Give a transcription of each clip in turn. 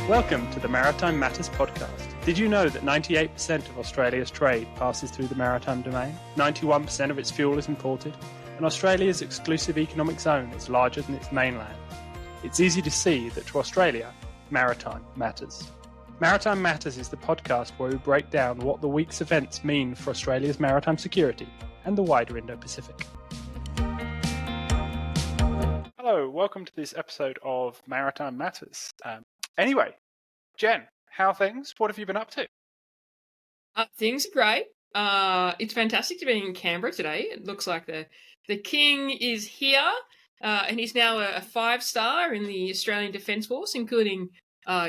Welcome to the Maritime Matters podcast. Did you know that 98% of Australia's trade passes through the maritime domain? 91% of its fuel is imported, and Australia's exclusive economic zone is larger than its mainland. It's easy to see that to Australia, maritime matters. Maritime Matters is the podcast where we break down what the week's events mean for Australia's maritime security and the wider Indo-Pacific. Hello, welcome to this episode of Maritime Matters. Anyway, Jen, how are things? What have you been up to? Things are great. It's fantastic to be in Canberra today. It looks like the King is here, and he's now a 5-star in the Australian Defence Force, including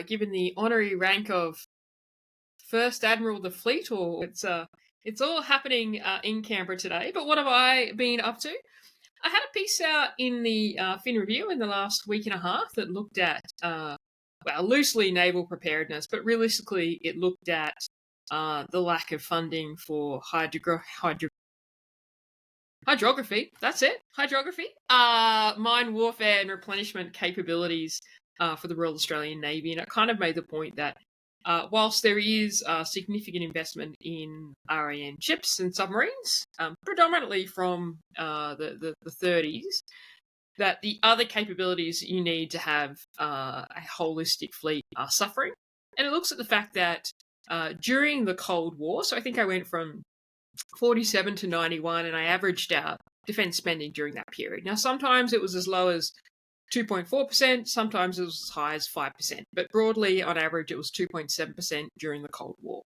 given the honorary rank of First Admiral of the Fleet. Or it's all happening in Canberra today. But what have I been up to? I had a piece out in the Fin Review in the last week and a half that looked at loosely naval preparedness, but realistically it looked at the lack of funding for hydrography. That's it, hydrography. Mine warfare and replenishment capabilities for the Royal Australian Navy, and it kind of made the point that whilst there is significant investment in RAN ships and submarines, predominantly from the 30s, that the other capabilities you need to have a holistic fleet are suffering. And it looks at the fact that during the Cold War, so I think I went from 47 to 91, and I averaged out defence spending during that period. Now, sometimes it was as low as 2.4%, sometimes it was as high as 5%, but broadly, on average, it was 2.7% during the Cold War.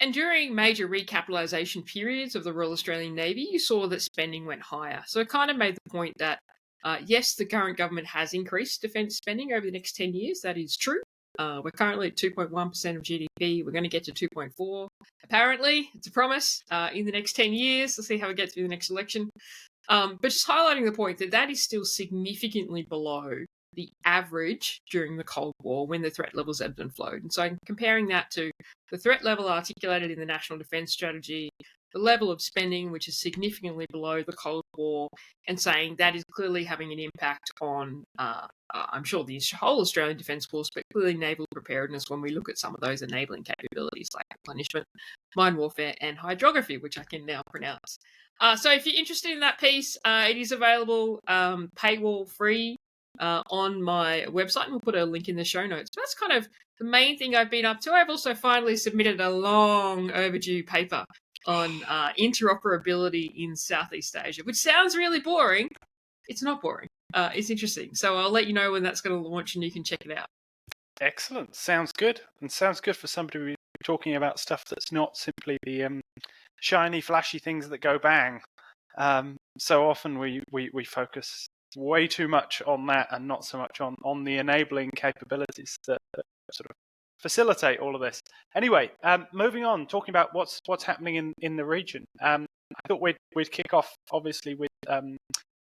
And during major recapitalisation periods of the Royal Australian Navy, you saw that spending went higher. So it kind of made the point that yes, the current government has increased defence spending over the next 10 years. That is true. We're currently at 2.1% of GDP. We're going to get to 2.4. Apparently, it's a promise in the next 10 years. We'll see how we get through the next election. But just highlighting the point that that is still significantly below the average during the Cold War when the threat levels ebbed and flowed. And so I'm comparing that to the threat level articulated in the National Defence Strategy, the level of spending, which is significantly below the Cold War, and saying that is clearly having an impact on, I'm sure, the whole Australian Defence Force, but clearly naval preparedness when we look at some of those enabling capabilities like replenishment, mine warfare, and hydrography, which I can now pronounce. So if you're interested in that piece, it is available paywall free on my website, and we'll put a link in the show notes. But that's kind of the main thing I've been up to. I've also finally submitted a long overdue paper on interoperability in Southeast Asia, which sounds really boring. It's not boring. It's interesting. So I'll let you know when that's going to launch and you can check it out. Excellent. Sounds good. And sounds good for somebody to be talking about stuff that's not simply the shiny, flashy things that go bang. So often we focus way too much on that and not so much on the enabling capabilities that sort of facilitate all of this. Anyway, moving on, talking about what's happening in the region. I thought we'd kick off obviously with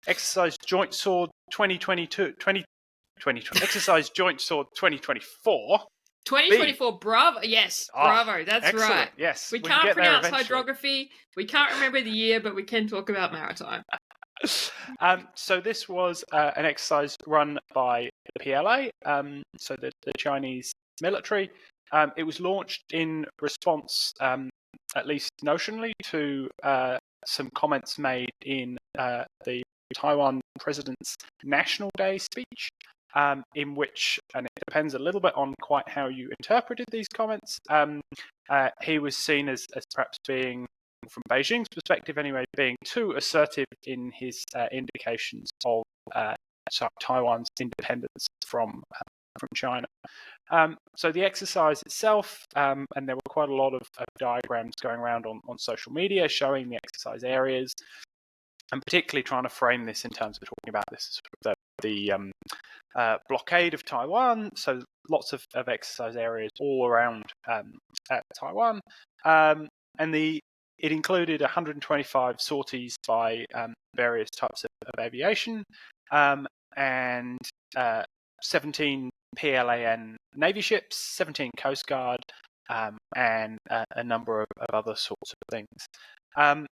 Exercise Joint Sword 2022, Exercise Joint Sword 2024. 2024, bravo. Yes, bravo. That's excellent. Right. Yes. We can't pronounce hydrography. We can't remember the year, but we can talk about maritime. So this was an exercise run by the PLA, so the Chinese military. It was launched in response, at least notionally, to some comments made in the Taiwan president's National Day speech, in which, and it depends a little bit on quite how you interpreted these comments, he was seen as perhaps being, from Beijing's perspective anyway, being too assertive in his indications of Taiwan's independence from China. So the exercise itself, and there were quite a lot of diagrams going around on social media showing the exercise areas, and particularly trying to frame this in terms of talking about this as the blockade of Taiwan. So lots of exercise areas all around Taiwan, and it included 125 sorties by various types of aviation, and 17 PLAN Navy ships, 17 Coast Guard, and a number of other sorts of things.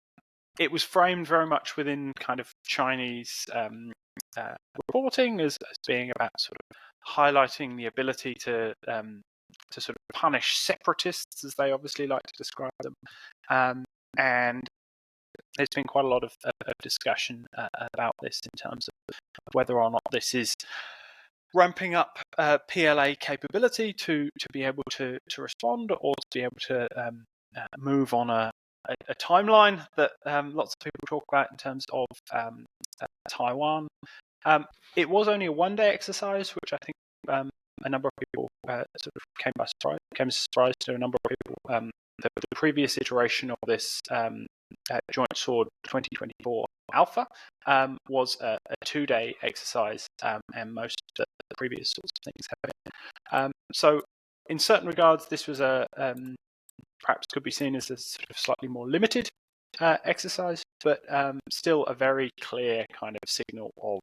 It was framed very much within kind of Chinese reporting as being about sort of highlighting the ability to sort of punish separatists, as they obviously like to describe them. And there's been quite a lot of discussion about this in terms of whether or not this is ramping up PLA capability to be able to respond, or to be able to move on a timeline that lots of people talk about in terms of Taiwan. It was only a one-day exercise, which I think a number of people sort of came as a surprise to a number of people. The previous iteration of this Joint Sword 2024 Alpha was a two-day exercise, and most of the previous sorts of things have been. So, in certain regards, this was perhaps could be seen as a sort of slightly more limited exercise, but still a very clear kind of signal of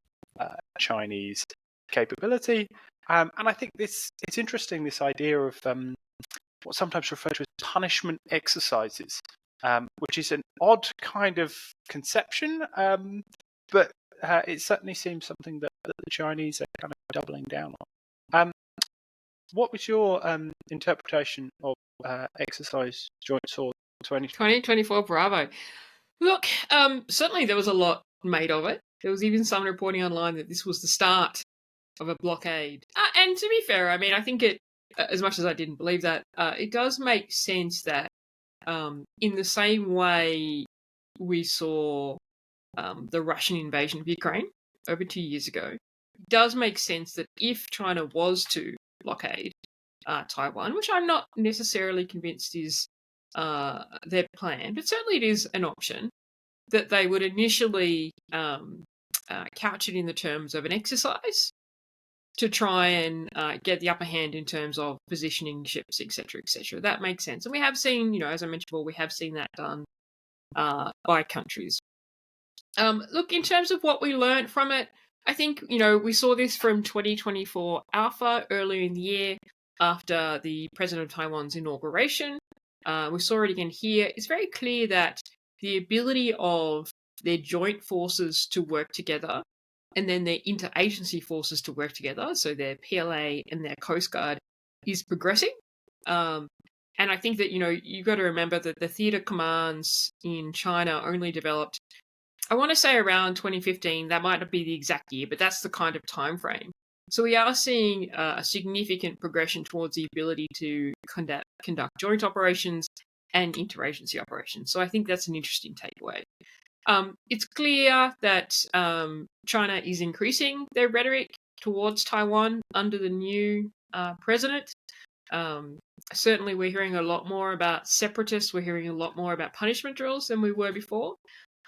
Chinese capability. And I think it's interesting, this idea of what's sometimes referred to as punishment exercises, which is an odd kind of conception, but it certainly seems something that the Chinese are kind of doubling down on. What was your interpretation of exercise Joint Sword 2024 Bravo? Look, certainly there was a lot made of it. There was even some reporting online that this was the start of a blockade. And to be fair, I mean, I think it, as much as I didn't believe that, it does make sense that in the same way we saw the Russian invasion of Ukraine over 2 years ago, it does make sense that if China was to blockade Taiwan, which I'm not necessarily convinced is their plan, but certainly it is an option, that they would initially couch it in the terms of an exercise to try and get the upper hand in terms of positioning ships, etc., etc. That makes sense. And we have seen, as I mentioned before, we have seen that done by countries. Look, in terms of what we learned from it, I think, we saw this from 2024 Alpha earlier in the year after the President of Taiwan's inauguration. We saw it again here. It's very clear that the ability of their joint forces to work together, and then their interagency forces to work together, so their PLA and their Coast Guard, is progressing. And I think that, you've got to remember that the theatre commands in China only developed, I want to say around 2015. That might not be the exact year, but that's the kind of time frame. So we are seeing a significant progression towards the ability to conduct joint operations and interagency operations. So I think that's an interesting takeaway. It's clear that China is increasing their rhetoric towards Taiwan under the new president. Certainly, we're hearing a lot more about separatists. We're hearing a lot more about punishment drills than we were before.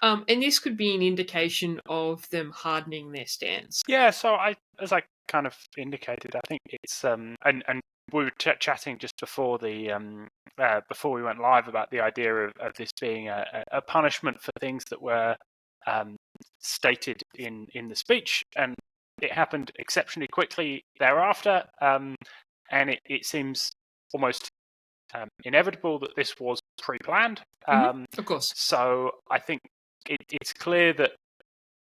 And this could be an indication of them hardening their stance. Yeah, so as I kind of indicated, I think it's and we were chatting just before before we went live about the idea of this being a punishment for things that were stated in the speech, and it happened exceptionally quickly thereafter, and it seems almost inevitable that this was pre-planned. Of course. So I think it's clear that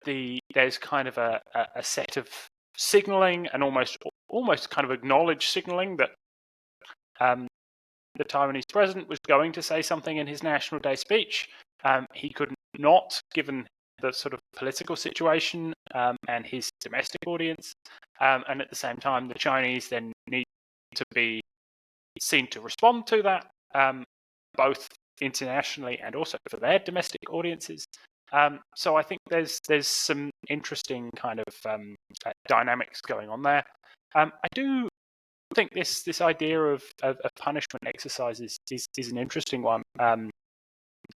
there's kind of a set of signalling, and almost kind of acknowledged signalling, that the Taiwanese president was going to say something in his National Day speech. He could not, given the sort of political situation and his domestic audience, and at the same time, the Chinese then need to be seen to respond to that, both internationally and also for their domestic audiences. So I think there's some interesting kind of dynamics going on there. I do think this idea of punishment exercises is an interesting one, and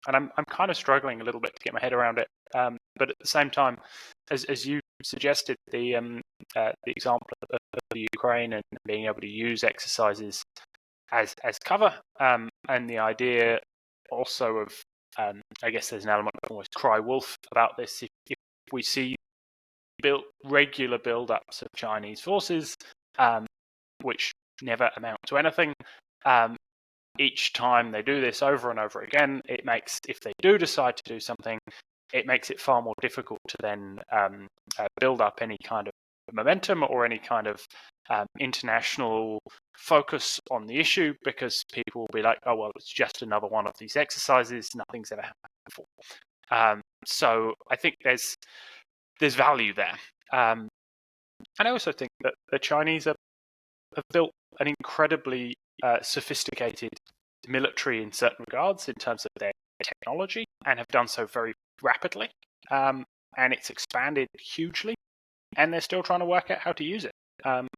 I'm kind of struggling a little bit to get my head around it. But at the same time, as you suggested, the example of the Ukraine and being able to use exercises as cover, and the idea also of, I guess there's an element of almost cry wolf about this. If we see regular build-ups of Chinese forces, which never amount to anything, each time they do this over and over again, it makes, if they do decide to do something, it makes it far more difficult to then build up any kind of momentum or any kind of international focus on the issue, because people will be like, oh, well, it's just another one of these exercises. Nothing's ever happened before. So I think there's value there. And I also think that the Chinese have built an incredibly sophisticated military in certain regards in terms of their technology, and have done so very rapidly. And it's expanded hugely, and they're still trying to work out how to use it.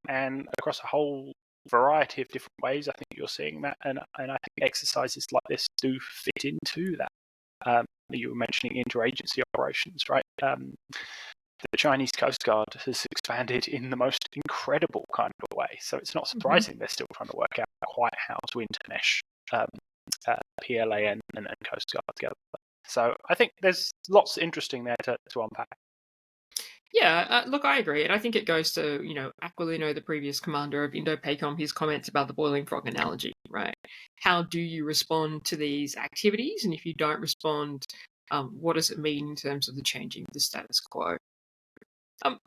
And across a whole variety of different ways, I think you're seeing that. And I think exercises like this do fit into that. You were mentioning interagency operations, right? The Chinese Coast Guard has expanded in the most incredible kind of way. So it's not surprising they're still trying to work out quite how to intermesh PLA and Coast Guard together. So I think there's lots interesting there to unpack. Yeah, look, I agree. And I think it goes to, Aquilino, the previous commander of Indo-PACOM, his comments about the boiling frog analogy, right? How do you respond to these activities? And if you don't respond, what does it mean in terms of the changing of the status quo?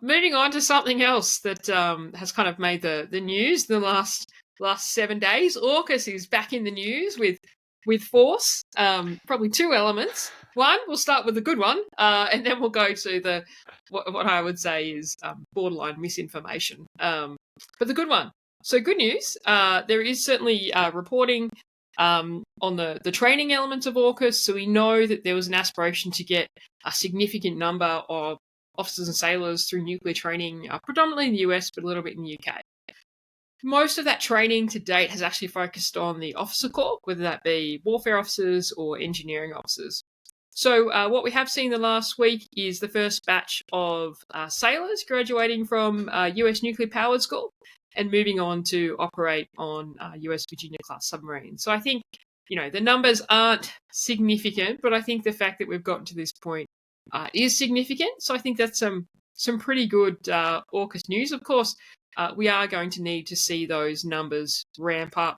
Moving on to something else that has kind of made the news the last 7 days. AUKUS is back in the news with force. Probably two elements. One, we'll start with the good one, and then we'll go to what I would say is borderline misinformation. But the good one. So good news. There is certainly reporting on the training elements of AUKUS. So we know that there was an aspiration to get a significant number of officers and sailors through nuclear training, predominantly in the US, but a little bit in the UK. Most of that training to date has actually focused on the officer corps, whether that be warfare officers or engineering officers. So what we have seen the last week is the first batch of sailors graduating from US nuclear powered school and moving on to operate on US Virginia-class submarines. So I think, the numbers aren't significant, but I think the fact that we've gotten to this point is significant. So I think that's some pretty good AUKUS news. Of course, we are going to need to see those numbers ramp up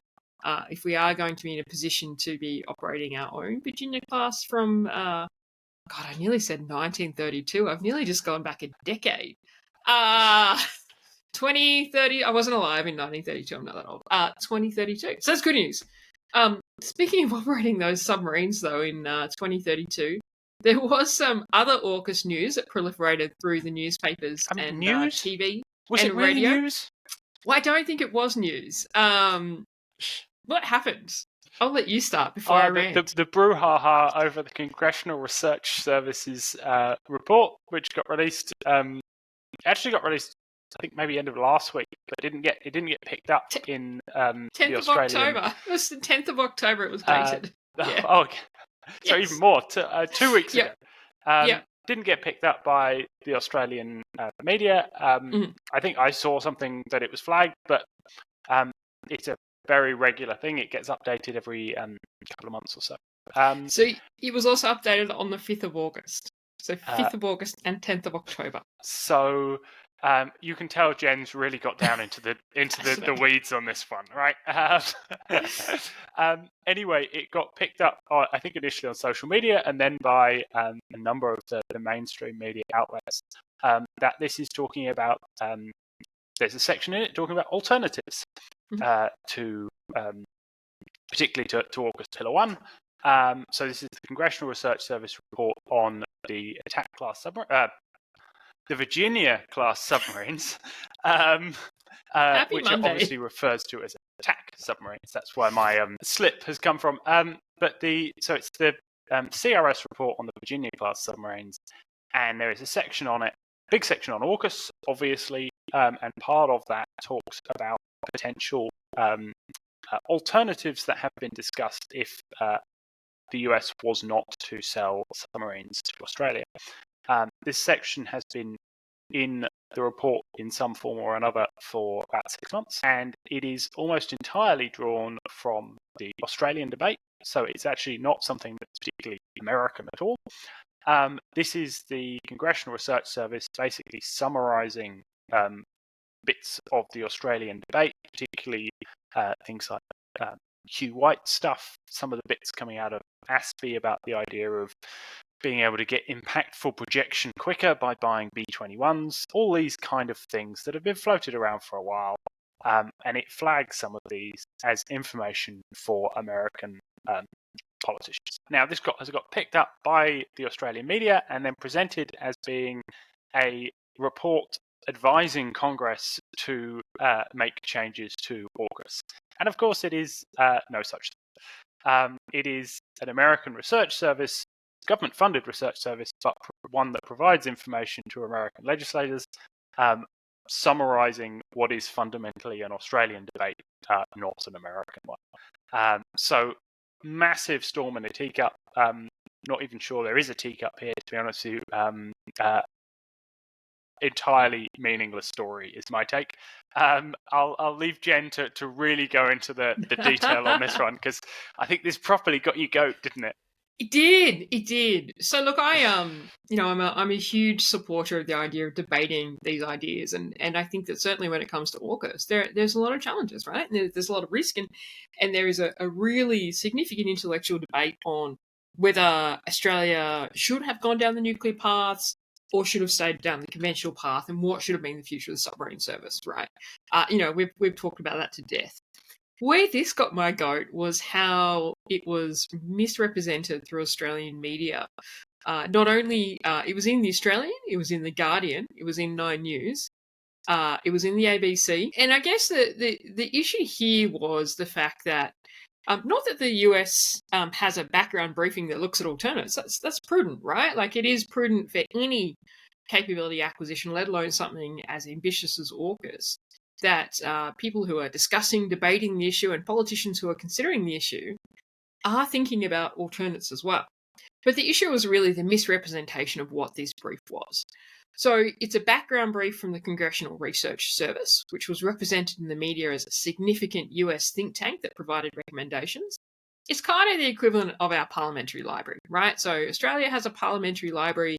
if we are going to be in a position to be operating our own Virginia class from, I nearly said 1932. I've nearly just gone back a decade. 2030. I wasn't alive in 1932. I'm not that old. 2032. So that's good news. Speaking of operating those submarines, though, in 2032, there was some other AUKUS news that proliferated through the newspapers and TV Was and it really radio. News? Well, I don't think it was news. What happened? I'll let you start before I rant. The brouhaha over the Congressional Research Service's report, which got released, actually got released, I think maybe end of last week, but it didn't get picked up in 10th the of Australian. October. It was the 10th of October. It was dated. Oh, okay. So Yes. even more. 2 weeks ago. Yeah. Didn't get picked up by the Australian media. I think I saw something that it was flagged, but it's a very regular thing. It gets updated every couple of months or so. So it was also updated on the 5th of August. So 5th of August and 10th of October. So you can tell Jen's really got down into the weeds on this one, right? Anyway, it got picked up, I think initially on social media, and then by a number of the mainstream media outlets. That this is talking about. There's a section in it talking about alternatives to, particularly to AUKUS Pillar 1. So this is the Congressional Research Service report on the attack class submarine. The Virginia-class submarines, which it obviously refers to as attack submarines. That's where my slip has come from. But it's the CRS report on the Virginia-class submarines, and there is a section on it, big section on AUKUS, obviously, and part of that talks about potential alternatives that have been discussed if the US was not to sell submarines to Australia. This section has been in the report in some form or another for about 6 months, and it is almost entirely drawn from the Australian debate, so it's actually not something that's particularly American at all. This is the Congressional Research Service basically summarising bits of the Australian debate, particularly things like Hugh White stuff, some of the bits coming out of ASPI about the idea of being able to get impactful projection quicker by buying B-21s, all these kind of things that have been floated around for a while. And it flags some of these as information for American politicians. Now, this has got picked up by the Australian media and then presented as being a report advising Congress to make changes to AUKUS. And of course, it is no such thing. It is an American research service, government-funded research service, but one that provides information to American legislators, summarising what is fundamentally an Australian debate, not an American one. So, massive storm in a teacup. Not even sure there is a teacup here, to be honest with you. Entirely meaningless story is my take. I'll leave Jen to really go into the detail on this one, because I think this properly got you goat, didn't it? It did. So look, I'm a huge supporter of the idea of debating these ideas, and I think that certainly when it comes to AUKUS, there's a lot of challenges, right? And there's a lot of risk, and there is a really significant intellectual debate on whether Australia should have gone down the nuclear paths or should have stayed down the conventional path, and what should have been the future of the submarine service, right? We've talked about that to death. Where this got my goat was how it was misrepresented through Australian media. Not only it was in the Australian, it was in the Guardian, it was in Nine News, it was in the ABC, and I guess the issue here was the fact that not that the US has a background briefing that looks at alternatives. That's prudent, right? Like, it is prudent for any capability acquisition, let alone something as ambitious as AUKUS, that people who are discussing, debating the issue, and politicians who are considering the issue are thinking about alternates as well. But the issue was really the misrepresentation of what this brief was. So it's a background brief from the Congressional Research Service, which was represented in the media as a significant US think tank that provided recommendations. It's kind of the equivalent of our parliamentary library, right? So Australia has a parliamentary library.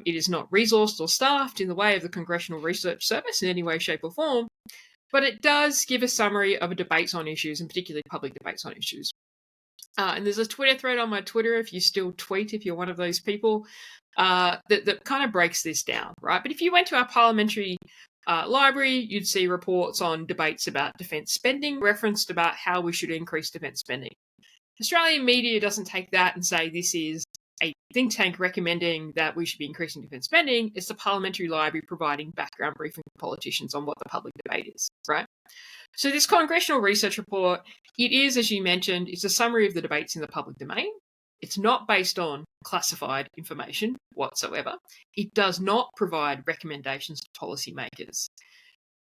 It is not resourced or staffed in the way of the Congressional Research Service in any way, shape, or form, but it does give a summary of debates on issues, and particularly public debates on issues. And there's a Twitter thread on my Twitter, if you still tweet, if you're one of those people, that kind of breaks this down, right? But if you went to our parliamentary library, you'd see reports on debates about defence spending, referenced about how we should increase defence spending. Australian media doesn't take that and say this is a think tank recommending that we should be increasing defence spending. It's the parliamentary library providing background briefing for politicians on what the public debate is, right? So this congressional research report, it is, as you mentioned, it's a summary of the debates in the public domain. It's not based on classified information whatsoever. It does not provide recommendations to policymakers.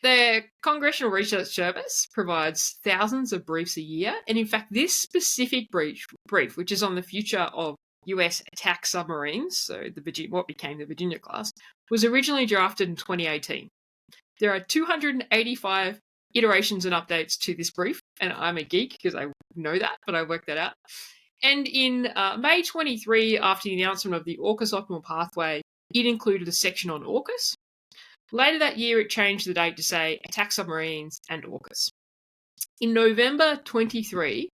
The Congressional Research Service provides thousands of briefs a year, and in fact, this specific brief, which is on the future of US attack submarines, so what became the Virginia class, was originally drafted in 2018. There are 285 iterations and updates to this brief, and I'm a geek because I know that, but I worked that out. And in May 23, after the announcement of the AUKUS Optimal Pathway, it included a section on AUKUS. Later that year, it changed the date to say attack submarines and AUKUS. In November 23,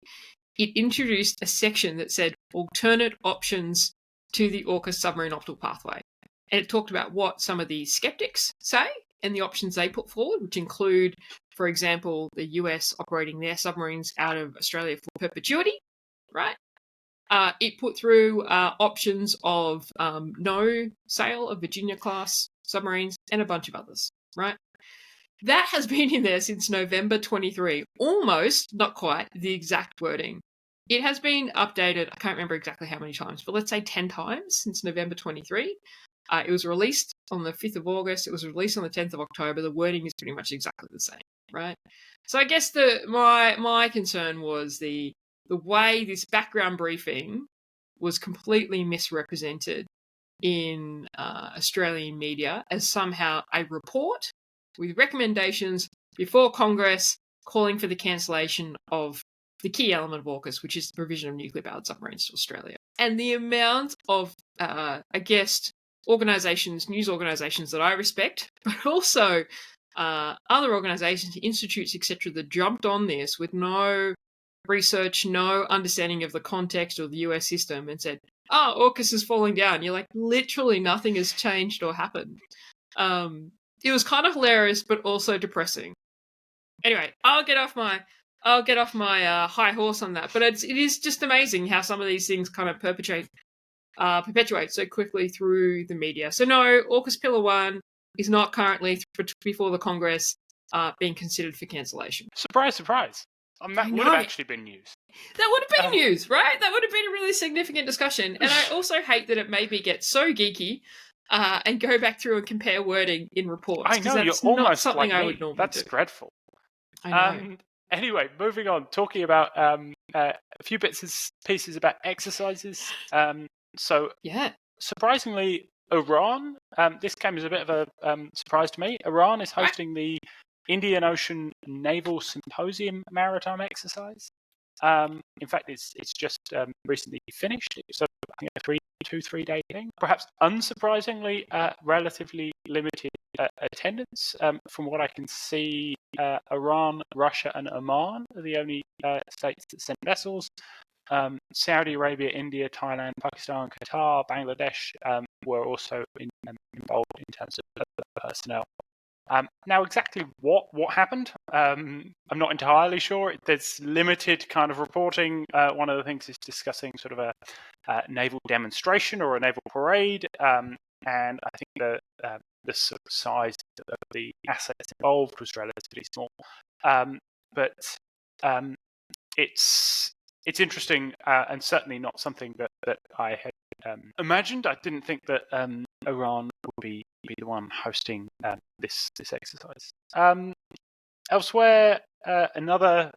it introduced a section that said alternate options to the AUKUS submarine optimal pathway. And it talked about what some of the skeptics say and the options they put forward, which include, for example, the US operating their submarines out of Australia for perpetuity, right? It put through options of no sale of Virginia-class submarines and a bunch of others, right? That has been in there since November 23, almost, not quite, the exact wording. It has been updated, I can't remember exactly how many times, but let's say 10 times since November 23. It was released on the 5th of August. It was released on the 10th of October. The wording is pretty much exactly the same, right? So I guess my concern was the way this background briefing was completely misrepresented in Australian media as somehow a report with recommendations before Congress calling for the cancellation of the key element of AUKUS, which is the provision of nuclear-powered submarines to Australia. And the amount of, organisations, news organisations that I respect, but also other organisations, institutes, etc., that jumped on this with no research, no understanding of the context of the US system and said, AUKUS is falling down. You're like, literally nothing has changed or happened. It was kind of hilarious, but also depressing. Anyway, I'll get off my high horse on that. But it is just amazing how some of these things kind of perpetuate so quickly through the media. So no, AUKUS Pillar 1 is not currently before the Congress being considered for cancellation. Surprise, surprise. That would have actually been news. That would have been news, right? That would have been a really significant discussion. And I also hate that it made me get so geeky and go back through and compare wording in reports. I know, that's you're almost not something like I me. would normally That's do. dreadful. I know. Anyway, moving on, talking about a few bits and pieces about exercises. So, surprisingly, Iran, this came as a bit of a surprise to me. Iran is hosting the Indian Ocean Naval Symposium Maritime exercise. In fact, it's just recently finished. So I think a 3-day thing. Perhaps unsurprisingly, relatively limited attendance. From what I can see, Iran, Russia, and Oman are the only states that sent vessels. Saudi Arabia, India, Thailand, Pakistan, Qatar, Bangladesh were also involved in terms of personnel. Now, exactly what happened, I'm not entirely sure. There's limited kind of reporting. One of the things is discussing sort of a naval demonstration or a naval parade, and I think the sort of size of the assets involved was relatively small. But it's interesting and certainly not something that I had imagined. I didn't think that Iran would be the one hosting this exercise. Elsewhere, another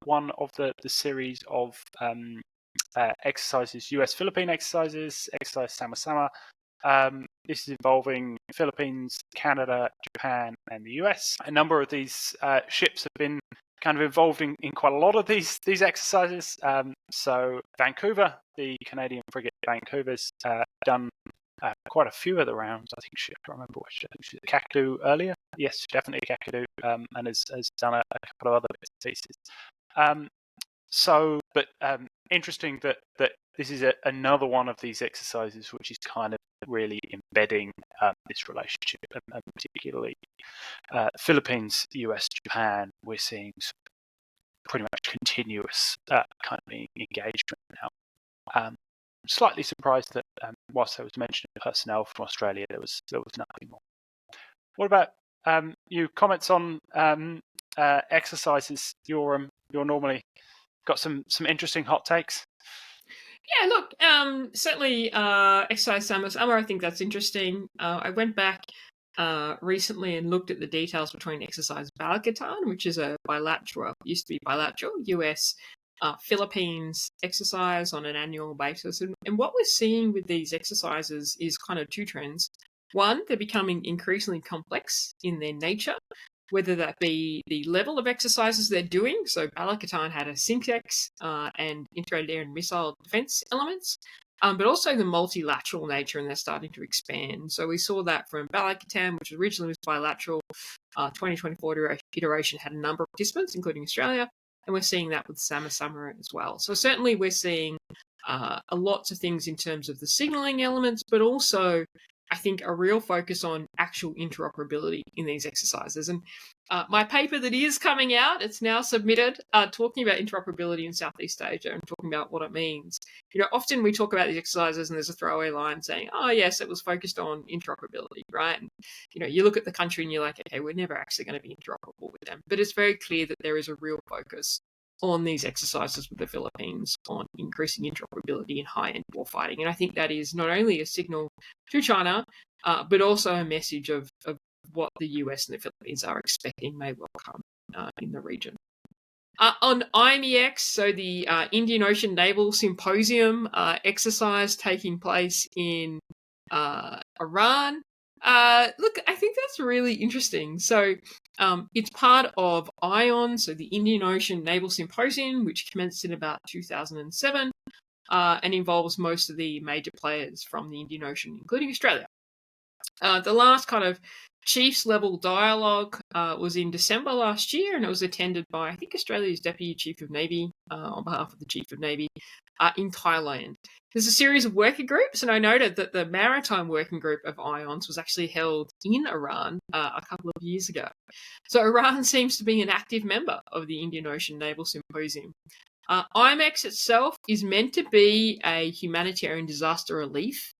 one of the series of exercises, US-Philippine exercises, exercise Sama-Sama. This is involving Philippines, Canada, Japan, and the US. A number of these ships have been kind of involved in quite a lot of these exercises. So Vancouver, the Canadian frigate Vancouver's done quite a few of the rounds. I can't remember which. I think she's Kakadu earlier. Yes, definitely Kakadu, and has done a couple of other bits and pieces. But interesting that this is another one of these exercises which is kind of really embedding this relationship, and particularly Philippines, US, Japan. We're seeing pretty much continuous kind of engagement now. Slightly surprised that whilst there was mention of personnel from Australia, there was nothing more. What about you? Comments on exercises? You're normally got some interesting hot takes. Yeah, look, certainly exercise Sama-Sama, I think that's interesting. I went back recently and looked at the details between exercise Balakatan, which is used to be bilateral, US Philippines exercise on an annual basis. And what we're seeing with these exercises is kind of two trends. One, they're becoming increasingly complex in their nature, whether that be the level of exercises they're doing. So Balakatan had a Syntex and integrated air and missile defense elements, but also the multilateral nature, and they're starting to expand. So we saw that from Balakatan, which originally was bilateral. 2024 iteration had a number of participants, including Australia, and we're seeing that with Sama-Sama as well. So certainly we're seeing lots of things in terms of the signaling elements, but also I think a real focus on actual interoperability in these exercises. And my paper that is coming out, it's now submitted, talking about interoperability in Southeast Asia and talking about what it means. Often we talk about these exercises and there's a throwaway line saying, oh, yes, it was focused on interoperability, right? And, you look at the country and you're like, okay, we're never actually going to be interoperable with them. But it's very clear that there is a real focus on these exercises with the Philippines on increasing interoperability in high-end warfighting. And I think that is not only a signal to China, but also a message of what the US and the Philippines are expecting may well come in the region. On IMEX, so the Indian Ocean Naval Symposium exercise taking place in Iran. Look, I think that's really interesting. So it's part of ION, so the Indian Ocean Naval Symposium, which commenced in about 2007 and involves most of the major players from the Indian Ocean, including Australia. The last kind of chiefs level dialogue was in December last year, and it was attended by, I think, Australia's Deputy Chief of Navy on behalf of the Chief of Navy in Thailand. There's a series of working groups, and I noted that the Maritime Working Group of IONS was actually held in Iran a couple of years ago. So Iran seems to be an active member of the Indian Ocean Naval Symposium. IMEX itself is meant to be a humanitarian disaster relief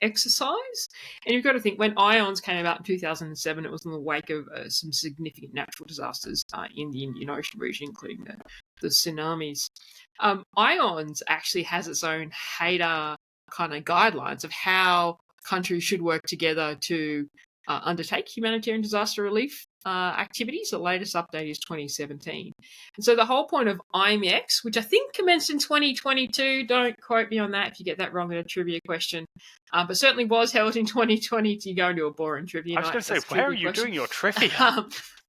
exercise. And you've got to think, when IONS came about in 2007, it was in the wake of some significant natural disasters in the Indian Ocean region, including the tsunamis. IONS actually has its own HADA kind of guidelines of how countries should work together to undertake humanitarian disaster relief activities. The latest update is 2017. And so the whole point of IMEX, which I think commenced in 2022, don't quote me on that if you get that wrong in a trivia question, but certainly was held in 2020 to go into a boring trivia night. I was going to say, where are you doing your trivia?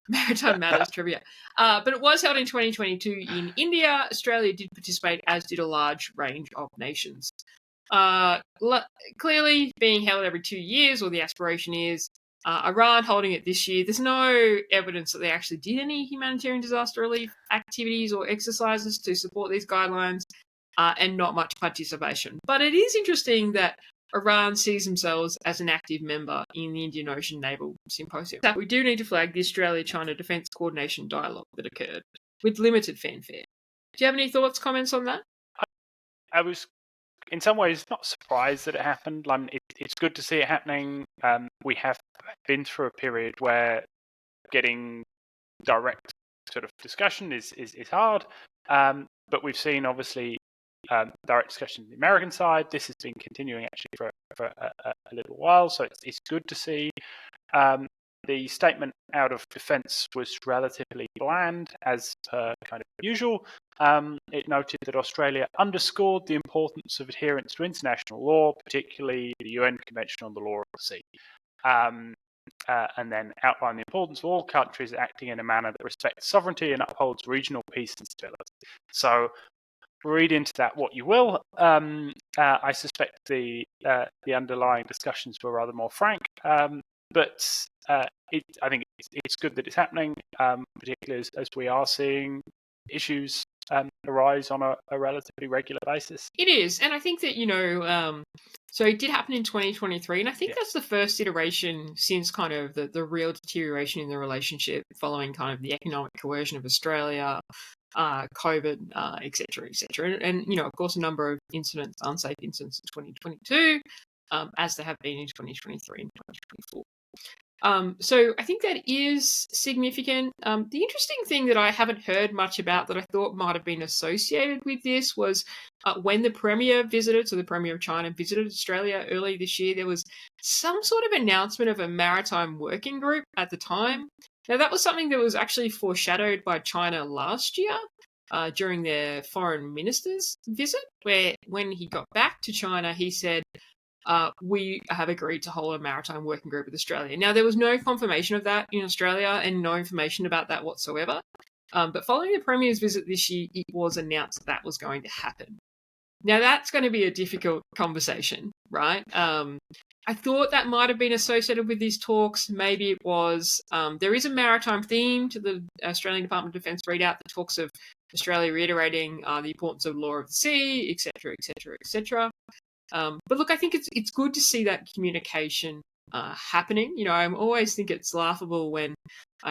Maritime Matters trivia. But it was held in 2022 in India. Australia did participate, as did a large range of nations. Clearly being held every 2 years, or the aspiration is, Iran holding it this year. There's no evidence that they actually did any humanitarian disaster relief activities or exercises to support these guidelines, and not much participation. But it is interesting that Iran sees themselves as an active member in the Indian Ocean Naval Symposium. We do need to flag the Australia-China Defence Coordination Dialogue that occurred with limited fanfare. Do you have any thoughts, comments on that? I was, in some ways, not surprised that it happened. It's good to see it happening. We have been through a period where getting direct sort of discussion is hard, but we've seen, obviously, direct discussion on the American side. This has been continuing actually for a little while, so it's good to see. The statement out of defence was relatively bland, as per kind of usual. It noted that Australia underscored the importance of adherence to international law, particularly the UN Convention on the Law of the Sea, and then outlined the importance of all countries acting in a manner that respects sovereignty and upholds regional peace and stability. So, read into that what you will. I suspect the underlying discussions were rather more frank, but I think it's good that it's happening, particularly as we are seeing issues arise on a relatively regular basis. It is, and I think that, so it did happen in 2023, and I think that's the first iteration since kind of the real deterioration in the relationship following kind of the economic coercion of Australia, COVID, etc., etc. And, of course, a number of incidents, unsafe incidents in 2022, as there have been in 2023 and 2024. So I think that is significant. The interesting thing that I haven't heard much about that I thought might have been associated with this was when the Premier visited, so the Premier of China visited Australia early this year, there was some sort of announcement of a maritime working group at the time. Now, that was something that was actually foreshadowed by China last year during their foreign minister's visit, where when he got back to China, he said, we have agreed to hold a maritime working group with Australia. Now, there was no confirmation of that in Australia and no information about that whatsoever. But following the Premier's visit this year, it was announced that was going to happen. Now, that's going to be a difficult conversation, right? I thought that might have been associated with these talks. Maybe it was. There is a maritime theme to the Australian Department of Defence readout that talks of Australia reiterating the importance of law of the sea, etc., etc., etc. But look, I think it's good to see that communication happening. I always think it's laughable when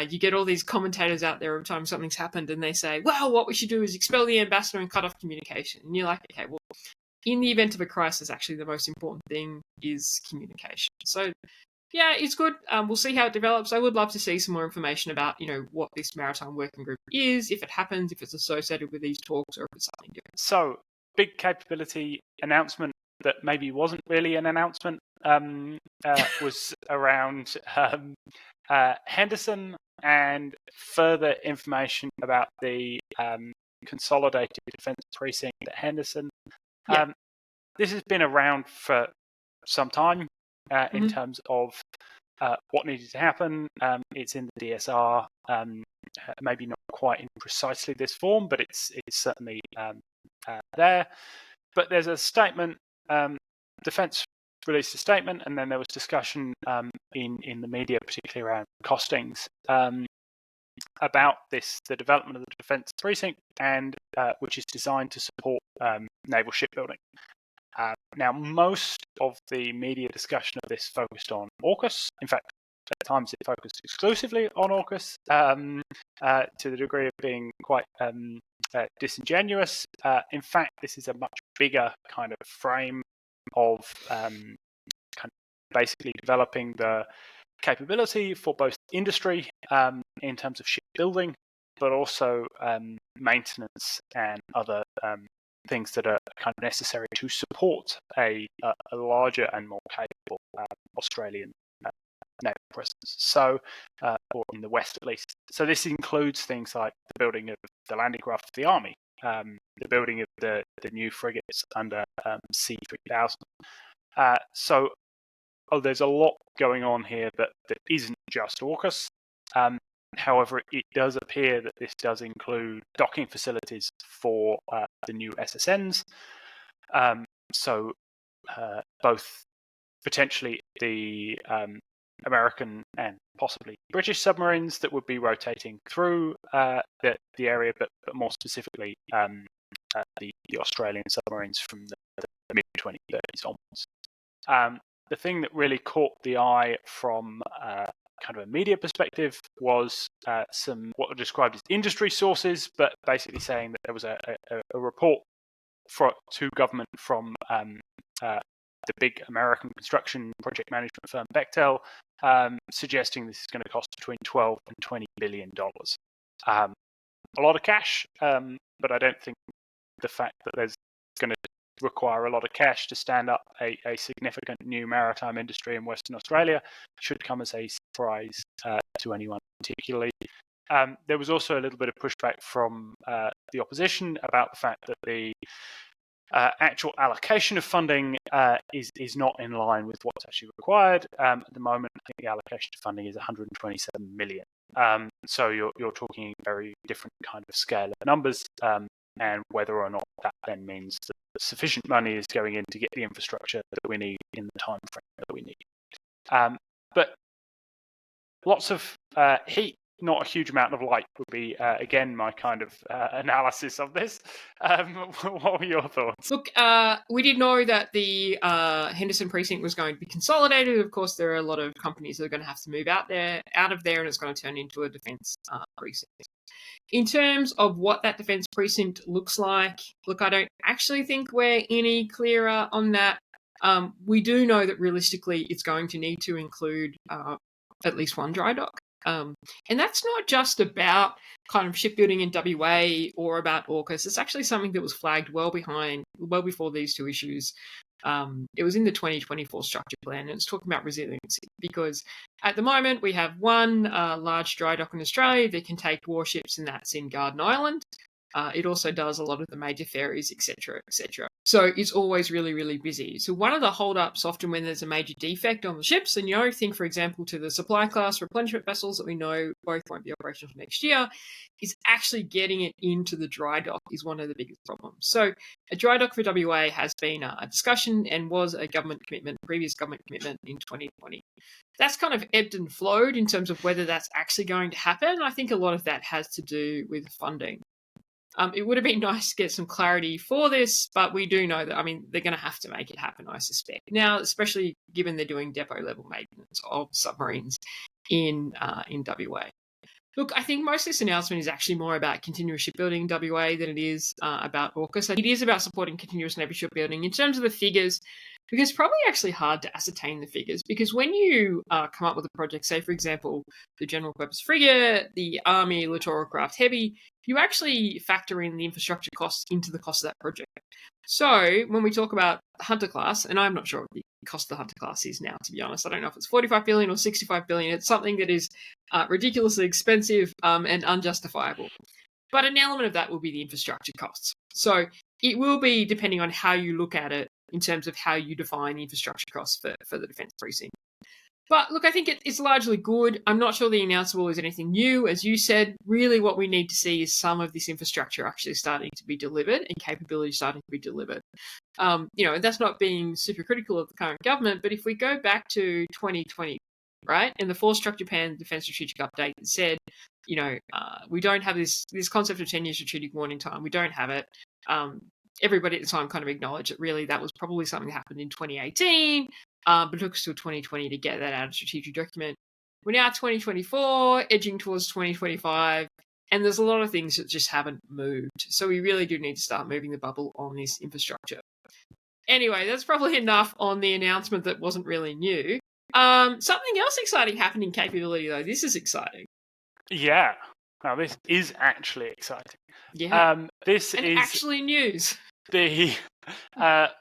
you get all these commentators out there every time something's happened and they say, well, what we should do is expel the ambassador and cut off communication. And you're like, okay, well, in the event of a crisis, actually the most important thing is communication. So, yeah, it's good. We'll see how it develops. I would love to see some more information about, what this maritime working group is, if it happens, if it's associated with these talks, or if it's something different. So, big capability announcement that maybe wasn't really an announcement was around Henderson and further information about the consolidated defence precinct at Henderson. This has been around for some time in terms of what needed to happen. It's in the DSR, maybe not quite in precisely this form, but it's certainly there. But there's a statement. Defence released a statement, and then there was discussion in the media, particularly around costings, about the development of the Defence Precinct, and which is designed to support naval shipbuilding. Now, most of the media discussion of this focused on AUKUS. In fact, at times it focused exclusively on AUKUS, to the degree of being quite disingenuous. In fact, this is a much bigger kind of frame of kind of basically developing the capability for both industry in terms of shipbuilding, but also maintenance and other things that are kind of necessary to support a larger and more capable Australian naval presence. So, or in the West at least. So this includes things like the building of the landing craft of the Army, the building of the new frigates under C-3000. So there's a lot going on here that isn't just AUKUS. However, it does appear that this does include docking facilities for the new SSNs. So both potentially the American and possibly British submarines that would be rotating through the area, but more specifically the Australian submarines from the mid-2030s onwards. The thing that really caught the eye from kind of a media perspective was some what are described as industry sources, but basically saying that there was a report to government from the big American construction project management firm Bechtel, suggesting this is going to cost between $12 and $20 billion. A lot of cash, but I don't think the fact that there's going to require a lot of cash to stand up a significant new maritime industry in Western Australia should come as a surprise to anyone particularly. There was also a little bit of pushback from the opposition about the fact that the actual allocation of funding is not in line with what's actually required. At the moment, I think the allocation of funding is 127 million. So you're talking a very different kind of scale of numbers, and whether or not that then means that sufficient money is going in to get the infrastructure that we need in the time frame that we need. But lots of heat, not a huge amount of light would be, again, my kind of analysis of this. What were your thoughts? Look, we did know that the Henderson precinct was going to be consolidated. Of course, there are a lot of companies that are going to have to move out of there, and it's going to turn into a defence precinct. In terms of what that defence precinct looks like, look, I don't actually think we're any clearer on that. We do know that realistically it's going to need to include at least one dry dock. And that's not just about kind of shipbuilding in WA or about AUKUS. It's actually something that was flagged well before these two issues. It was in the 2024 structure plan, and it's talking about resiliency because at the moment we have one large dry dock in Australia that can take warships, and that's in Garden Island. It also does a lot of the major ferries, etc., etc. So it's always really, really busy. So one of the holdups often when there's a major defect on the ships, and think, for example, to the supply class replenishment vessels that we know both won't be operational for next year, is actually getting it into the dry dock is one of the biggest problems. So a dry dock for WA has been a discussion and was a previous government commitment in 2020. That's kind of ebbed and flowed in terms of whether that's actually going to happen. I think a lot of that has to do with funding. It would have been nice to get some clarity for this, but we do know that, they're going to have to make it happen, I suspect. Now, especially given they're doing depot-level maintenance of submarines in WA. Look, I think most of this announcement is actually more about continuous shipbuilding in WA than it is about AUKUS. It is about supporting continuous naval shipbuilding. In terms of the figures, because it's probably actually hard to ascertain the figures, because when you come up with a project, say, for example, the General Purpose Frigate, the Army Littoral Craft Heavy, you actually factor in the infrastructure costs into the cost of that project. So when we talk about the Hunter class, and I'm not sure what the cost of the Hunter class is now, to be honest. I don't know if it's 45 billion or 65 billion. It's something that is ridiculously expensive and unjustifiable. But an element of that will be the infrastructure costs. So it will be depending on how you look at it in terms of how you define the infrastructure costs for the defence precinct. But look, I think it's largely good. I'm not sure the announceable is anything new. As you said, really what we need to see is some of this infrastructure actually starting to be delivered and capability starting to be delivered. That's not being super critical of the current government, but if we go back to 2020, right, and the Four-Structure Japan Defence Strategic Update that said, we don't have this concept of 10-year strategic warning time. We don't have it. Everybody at the time kind of acknowledged that really that was probably something that happened in 2018, but it took us till 2020 to get that out of strategic document. We're now 2024, edging towards 2025, and there's a lot of things that just haven't moved. So we really do need to start moving the bubble on this infrastructure. Anyway, that's probably enough on the announcement that wasn't really new. Something else exciting happened in capability, though. This is exciting. Yeah. Now, this is actually exciting. Yeah. This and is actually news. The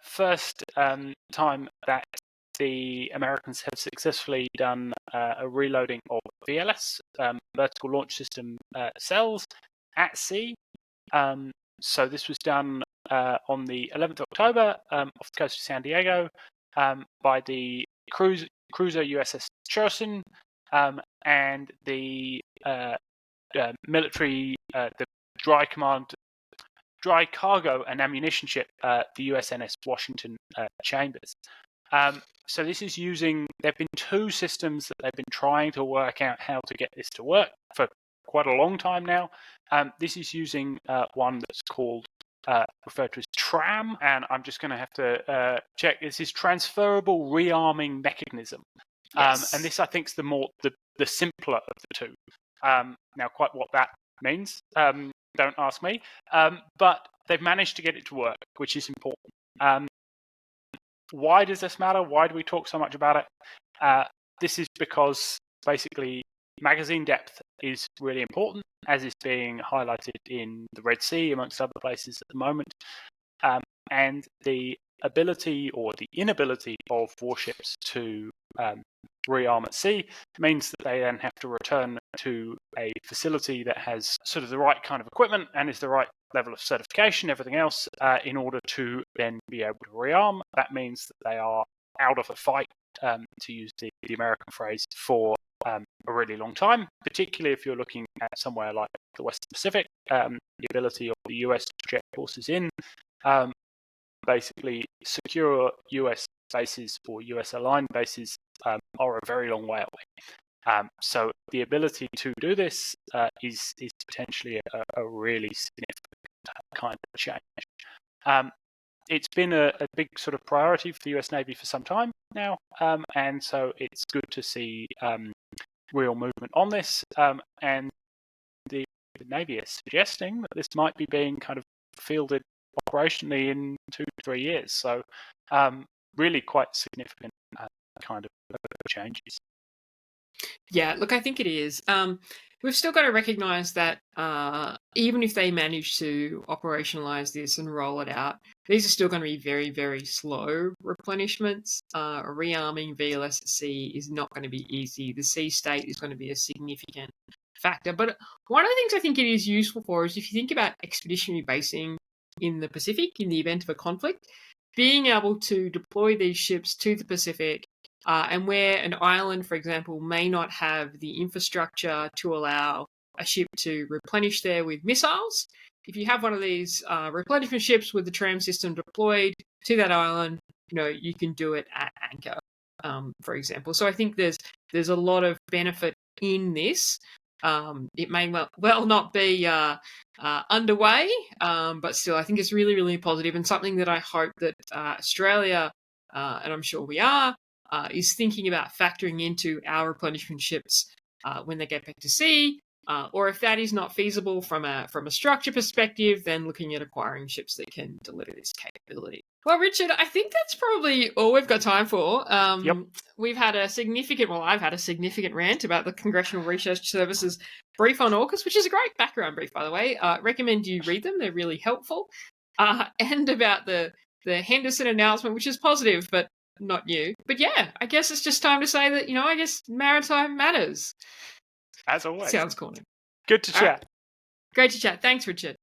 first time that the Americans have successfully done a reloading of VLS, vertical launch system cells, at sea. So this was done on the 11th of October off the coast of San Diego by the cruiser USS Chosin and the military, the dry cargo and ammunition ship, the USNS Washington Chambers. So this is there've been two systems that they've been trying to work out how to get this to work for quite a long time now. This is using one that's referred to as TRAM, and I'm just going to have to check. This is transferable rearming mechanism. Yes. And this, I think, is the simpler of the two. Now, quite what that means, don't ask me. But they've managed to get it to work, which is important. Why does this matter? Why do we talk so much about it? This is because basically magazine depth is really important, as is being highlighted in the Red Sea, amongst other places at the moment. And the ability or the inability of warships to rearm at sea means that they then have to return to a facility that has sort of the right kind of equipment and is the right level of certification, everything else, in order to then be able to rearm. That means that they are out of a fight, to use the American phrase, for a really long time, particularly if you're looking at somewhere like the Western Pacific. The ability of the US to project forces in, basically secure US bases or US aligned bases are a very long way away. So the ability to do this is potentially a really significant kind of change. It's been a big sort of priority for the US Navy for some time now, and so it's good to see real movement on this. And the Navy is suggesting that this might be being kind of fielded operationally in 2 to 3 years. So really quite significant kind of changes. Yeah, look, I think it is. We've still got to recognise that even if they manage to operationalise this and roll it out, these are still going to be very, very slow replenishments. Rearming VLS at sea is not going to be easy. The sea state is going to be a significant factor. But one of the things I think it is useful for is if you think about expeditionary basing in the Pacific in the event of a conflict, being able to deploy these ships to the Pacific and where an island, for example, may not have the infrastructure to allow a ship to replenish there with missiles. If you have one of these replenishment ships with the tram system deployed to that island, you can do it at anchor, for example. So I think there's a lot of benefit in this. It may well not be underway, but still, I think it's really, really positive and something that I hope that Australia, and I'm sure we are, is thinking about factoring into our replenishment ships when they get back to sea, or if that is not feasible from a structure perspective, then looking at acquiring ships that can deliver this capability. Well, Richard, I think that's probably all we've got time for. Yep. I've had a significant rant about the Congressional Research Service's brief on AUKUS, which is a great background brief, by the way. Recommend you read them; they're really helpful. And about the Henderson announcement, which is positive, but not new. But yeah, I guess it's just time to say that, I guess maritime matters. As always. Sounds corny. Good to chat. Great to chat. Thanks, Richard.